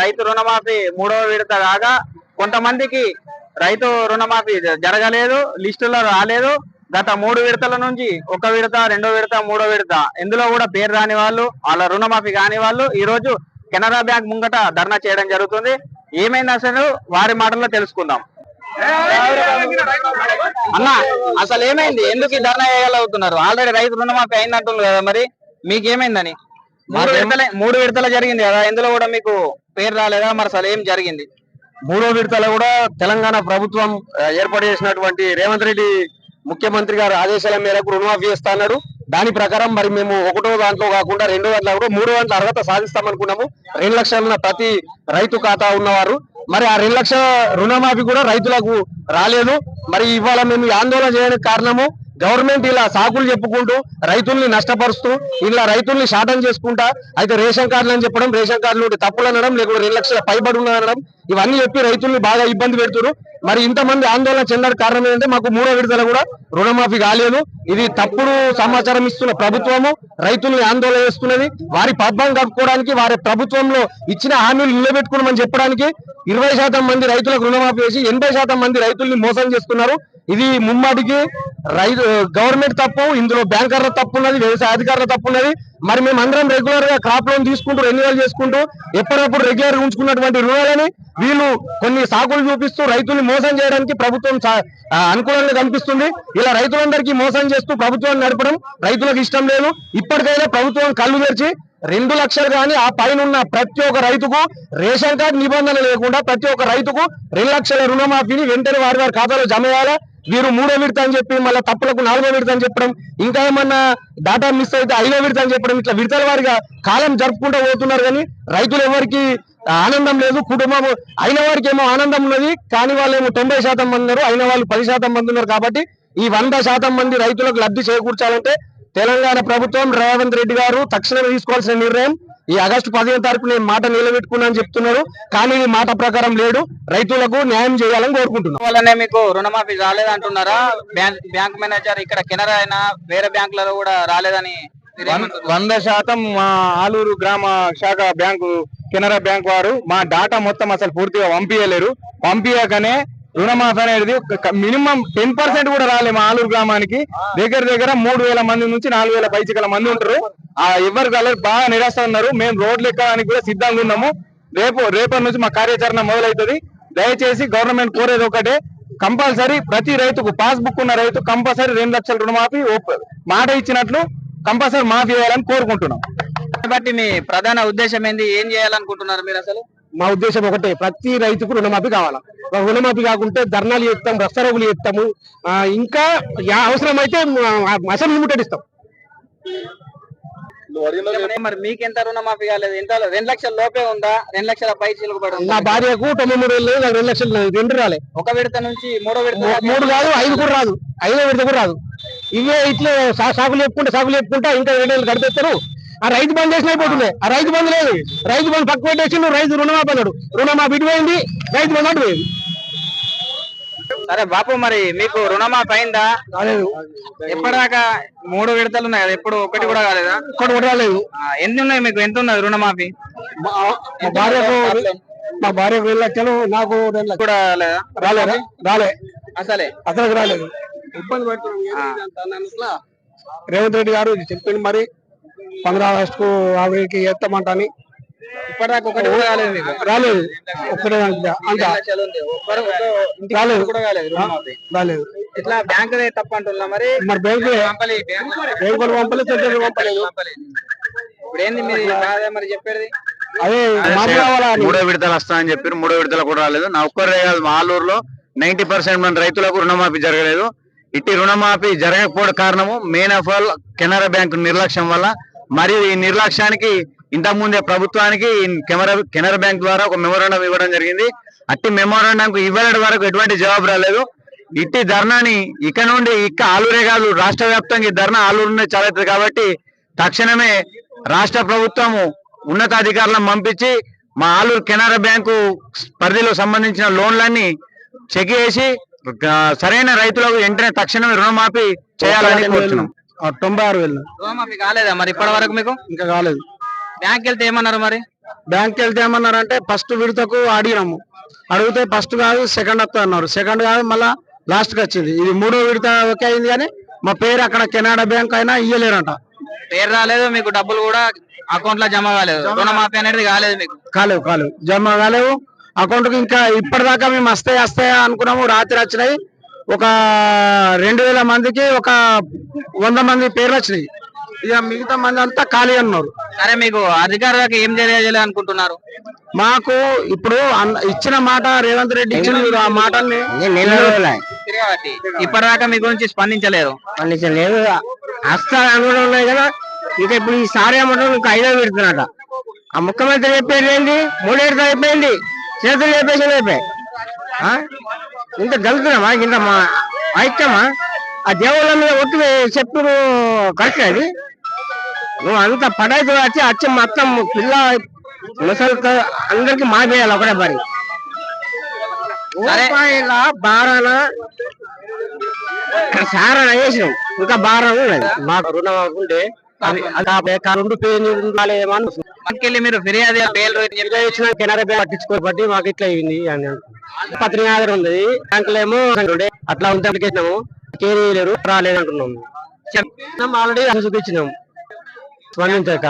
రైతు రుణమాఫీ మూడవ విడత కాగా కొంతమందికి రైతు రుణమాఫీ జరగలేదు, లిస్టులో రాలేదు. గత 3 విడతల నుంచి ఒక విడత, రెండో విడత, మూడో విడత ఇందులో కూడా పేరు రాని వాళ్ళు, వాళ్ళ రుణమాఫీ కాని వాళ్ళు ఈ రోజు కెనరా బ్యాంక్ ముంగట ధర్నా చేయడం జరుగుతుంది. ఏమైంది అసలు వారి మాటల్లో తెలుసుకుందాం. అన్న, అసలు ఏమైంది? ఎందుకు ధర్నా చేయగలుగుతున్నారు? ఆల్రెడీ రైతు రుణమాఫీ అయిందంటున్నారు కదా, మరి మీకేమైందని? 3 విడతల జరిగింది కదా, ఇందులో కూడా మీకు పేరు రాలేదా? మరి అసలు ఏం జరిగింది? 3వ విడతలో కూడా తెలంగాణ ప్రభుత్వం ఏర్పాటు చేసినటువంటి రేవంత్ రెడ్డి ముఖ్యమంత్రి గారు ఆదేశాల మేరకు రుణమాఫీ చేస్తా అన్నాడు. దాని ప్రకారం మరి మేము 1వ దాంట్లో కాకుండా 2వ దాంట్లో కూడా 3 దాంట్లో అర్హత సాధిస్తామనుకున్నాము. 2 లక్షల ప్రతి రైతు ఖాతా ఉన్నవారు. మరి ఆ 2 లక్షల రుణమాఫీ కూడా రైతులకు రాలేదు. మరి ఇవాళ మేము ఆందోళన చేయడానికి కారణము గవర్నమెంట్ ఇలా సాకులు చెప్పుకుంటూ రైతుల్ని నష్టపరుస్తూ ఇలా రైతుల్ని శాతం చేసుకుంటా అయితే రేషన్ కార్డులు అని చెప్పడం, రేషన్ కార్డులు తప్పులు అనడం, లేకపోతే 2 లక్షల పైబడి అనడం, ఇవన్నీ చెప్పి రైతుల్ని బాగా ఇబ్బంది పెడుతున్నారు. మరి ఇంతమంది ఆందోళన చెందడానికి కారణం ఏంటంటే మాకు 3వ విడతల కూడా రుణమాఫీ కాలేదు. ఇది తప్పుడు సమాచారం ఇస్తున్న ప్రభుత్వము రైతుల్ని ఆందోళన చేస్తున్నది. వారి పద్మం కప్పుకోవడానికి, వారి ప్రభుత్వంలో ఇచ్చిన హామీలు నిలబెట్టుకున్నామని చెప్పడానికి 20% మంది రైతులకు రుణమాఫీ చేసి 80% మంది రైతుల్ని మోసం చేస్తున్నారు. ఇది ముమ్మాటికి గవర్నమెంట్ తప్పు, ఇందులో బ్యాంకర్ల తప్పు ఉన్నది, వ్యవసాయ అధికారుల తప్పు ఉన్నది. మరి మేము అందరం రెగ్యులర్ గా క్రాప్ లోన్ తీసుకుంటూ రెన్యువల్ చేసుకుంటూ ఎప్పటికప్పుడు రెగ్యులర్ ఉంచుకున్నటువంటి రుణాలని వీళ్ళు కొన్ని సాకులు చూపిస్తూ రైతుల్ని మోసం చేయడానికి ప్రభుత్వం అనుకూలంగా కనిపిస్తుంది. ఇలా రైతులందరికీ మోసం చేస్తూ ప్రభుత్వాన్ని నడపడం రైతులకు ఇష్టం లేదు. ఇప్పటికైనా ప్రభుత్వం కళ్ళు తెరిచి 2 లక్షలు కానీ ఆ పైన ఉన్న ప్రతి ఒక్క రైతుకు రేషన్ కార్డు నిబంధన లేకుండా ప్రతి ఒక్క రైతుకు 2 లక్షల రుణమాఫీని వెంటనే వారి వారి ఖాతాలో జమ చేయాలా. వీరు 3వ విడత అని చెప్పి మళ్ళీ తప్పులకు 4వ విడత అని చెప్పడం, ఇంకా ఏమన్నా డాటా మిస్ అయితే 5వ విడత అని చెప్పడం, ఇట్లా విడతల వారిగా కాలం జరుపుకుంటూ పోతున్నారు. కానీ రైతులు ఎవరికి ఆనందం లేదు. కుటుంబం అయిన వారికి ఏమో ఆనందం ఉన్నది, కానీ వాళ్ళు ఏమో 90% మంది ఉన్నారు, అయిన వాళ్ళు 10% మంది ఉన్నారు. కాబట్టి ఈ 100% మంది రైతులకు లబ్ధి చేకూర్చాలంటే తెలంగాణ ప్రభుత్వం రేవంత్ రెడ్డి గారు తక్షణమే తీసుకోవాల్సిన నిర్ణయం. ఈ ఆగస్టు 15వ తారీఖు నేను మాట నిలబెట్టుకున్నా అని చెప్తున్నారు, కానీ ఈ మాట ప్రకారం లేడు. రైతులకు న్యాయం చేయాలని కోరుకుంటున్నాం. వల్లనే మీకు రుణమాఫీ రాలేదంటున్నారా? బ్యాంక్ మేనేజర్ ఇక్కడ కెనరా అయినా వేరే బ్యాంకులలో కూడా రాలేదని 100% మా ఆలూరు గ్రామ శాఖ బ్యాంకు కెనరా బ్యాంక్ వారు మా డాటా మొత్తం అసలు పూర్తిగా పంపించలేరు. పంపించకనే రుణమాఫీ అనేది మినిమం 10% కూడా రాలే. మా ఆలూరు గ్రామానికి దగ్గర 3,000 మంది నుంచి 4,000 పైచికల మంది ఉంటారు. ఎవరు బాగా నిరాశ ఉన్నారు. మేము రోడ్లు ఎక్కడానికి కూడా సిద్ధంగా ఉన్నాము. రేపటి నుంచి మా కార్యాచరణ మొదలవుతుంది. దయచేసి గవర్నమెంట్ కోరేది ఒకటే, కంపల్సరీ ప్రతి రైతుకు పాస్బుక్ ఉన్న రైతు కంపల్సరీ 2 లక్షల రుణమాఫీ మాట ఇచ్చినట్లు కంపల్సరీ మాఫీ చేయాలని కోరుకుంటున్నాం. బట్టి మీ ప్రధాన ఉద్దేశం ఏంది? ఏం చేయాలనుకుంటున్నారు మీరు? అసలు మా ఉద్దేశం ఒకటే, ప్రతి రైతుకు రుణమాఫీ కావాలా. రుణమాఫీ కాకుంటే ధర్నాలు చేస్తాం, రస్తారోగులు చేస్తాము, ఇంకా అవసరమైతే అసెంబ్లీ ముట్టడిస్తాం. మరి మీకు ఎంత రుణమాఫీ కాలేదు? ఎంత 2 లక్షల లోపే ఉందా? 2 లక్షల పై చిలుకుబడి? నా భార్యకు 93,000, 2 లక్షలు 2 రాలే. ఒక విడత నుంచి 3వ విడత 3 కాదు, 5 కూడా రాదు, 5వ విడత కూడా రాదు. ఇవే ఇట్లా సాగులు చెప్పుకుంటా ఇంకా 2 ఏళ్ళు గడిపేస్తారు. ఆ రైతు బంద్ చేసిన అయిపోతుంది. ఆ రైతు బంద్ లేదు, రైతు బంద్ పక్క పెట్టేసి రైతు రుణమాఫీ అన్నాడు. రుణమాఫీ ఇటుపోయింది, రైతు బంద్ అటు పోయింది. సరే బాపు, మరి మీకు రుణమాఫీ అయిందా? కాలేదు. ఎప్పటిదాకా 3 విడతలు ఉన్నాయి కదా, ఎప్పుడు ఒకటి కూడా కాలేదా? ఒక్కటి కూడా రాలేదు. ఎన్ని ఉన్నాయి మీకు? ఎంత ఉన్నది రుణమాఫీ? మా భార్యకు 2 లక్షలు, నాకు 2 లక్షలు కూడా లేదా? రాలే, అసలు రాలేదు. ఇబ్బంది పడుతున్నాం. రేవంత్ రెడ్డి గారు చెప్పింది మరి 15 ఆగస్టుకు ఆవిడకి చేస్తామంటని. ఇప్పటిదాకా ఒకటి కూడా కాలేదు మీకు? రాలేదు, ఒక్కటే రాలేదు. ఇట్లా బ్యాంక్ తప్ప అంటున్నా మరి బ్యాంకులు పంపలేదు, సెంటర్ పంపలేదు. ఇప్పుడు ఏంది మీరు మరి చెప్పేది? అదే 3వ విడతలు వస్తాయని చెప్పారు. 3వ విడతలు కూడా రాలేదు. నా ఒక్కరే కాదు, మా ఆలూరులో 90% మంది రైతులకు రుణమాఫీ జరగలేదు. ఇట్టి రుణమాఫీ జరగకపోవడం కారణము main of all Canara bank నిర్లక్ష్యం వల్ల. మరియు ఈ నిర్లక్ష్యానికి ఇంతకుముందే ప్రభుత్వానికి కెనరా బ్యాంక్ ద్వారా ఒక మెమోరాండం ఇవ్వడం జరిగింది. అట్టి మెమోరాండం ఇవ్వడం వరకు ఎటువంటి జవాబు రాలేదు. ఇట్టి ధర్నాని ఇక నుండి ఆలూరే కాదు, రాష్ట్ర వ్యాప్తంగా ఈ ధర్నా ఆలూరునే చాలుతుంది. కాబట్టి తక్షణమే రాష్ట్ర ప్రభుత్వము ఉన్నతాధికారులను పంపించి మా ఆలూరు కెనరా బ్యాంకు పరిధిలో సంబంధించిన లోన్లన్నీ చెక్ చేసి సరైన రైతులకు వెంటనే తక్షణమే రుణమాఫీ చేయాలని కోరుతున్నాం. 96,000 రుణమాఫీ కాలేదా మరి ఇప్పటి వరకు? మీకు ఇంకా కాలేదు. బ్యాంక్ వెళ్తే ఏమన్నారు మరి? బ్యాంక్ వెళ్తే ఏమన్నారంటే ఫస్ట్ విడతకు అడిగినాము, అడిగితే ఫస్ట్ కాదు సెకండ్ వస్తా అన్నారు, సెకండ్ కాదు మళ్ళా లాస్ట్ కి వచ్చింది. ఇది 3వ విడత ఓకే అయింది, కానీ మా పేరు అక్కడ కెనడా బ్యాంక్ అయినా ఇయ్యలేరంట. పేరు రాలేదు, మీకు డబ్బులు కూడా అకౌంట్ లో జమ కాలేదు, రుణమాఫీ అనేది కాలేదు, మీకు కాలేవు జమ కాలేవు అకౌంట్ కి. ఇంకా ఇప్పటిదాకా మేము వస్తాయా అనుకున్నాము, రాత్రి వచ్చినాయి. ఒక 2000 మందికి ఒక 100 మంది పేర్లు వచ్చినాయి. ఇక మిగతా మంది అంతా ఖాళీ అన్నారు. సరే, మీకు అధికారులకు ఏం తెలియజేయాలి అనుకుంటున్నారు? మాకు ఇప్పుడు ఇచ్చిన మాట రేవంత్ రెడ్డి ఇచ్చిన ఆ మాటల్ని తిరగబట్టి ఇప్పటిదాకా మీ గురించి స్పందించలేదు. వస్తా అనుకోవడం ఉన్నాయి కదా. ఇంకా ఇప్పుడు ఈ సారే ఏమంటారు, ఇంకా 5వ పెడుతున్నట. ఆ ముఖ్యమంత్రి చెప్పేది ఏంటి, 3 విడత అయిపోయింది, చేతులు చెప్పేసి అయిపోయి. ఇంత గలుతున్నామా, ఇంత మా ఐక్యమా? ఆ దేవుళ్ళ మీద ఒట్టు చెప్పుడు కరెక్ట్. అది నువ్వు అంత పడైతే వచ్చి మొత్తం పిల్ల ముసలి అందరికి మాపేయాలి ఒకటే పని. రూపాయల బారాన సారణ వేసినాం, ఇంకా బారాన ఉన్నది. మాకు రుణం ఉంటే 2 పేజీలు మనకెళ్ళి మీరు ఫిర్యాదు కెనరా బ్యాంక్ పట్టించుకోబట్టి మాకు ఇట్లా అయింది అని పత్రిక ఉంది. బ్యాంకులు ఏమో అట్లా ఉంటే అప్లికేషన్ లేరు రాలేదు అంటున్నాము. ఆల్రెడీ చూపించినాము, స్పందించాక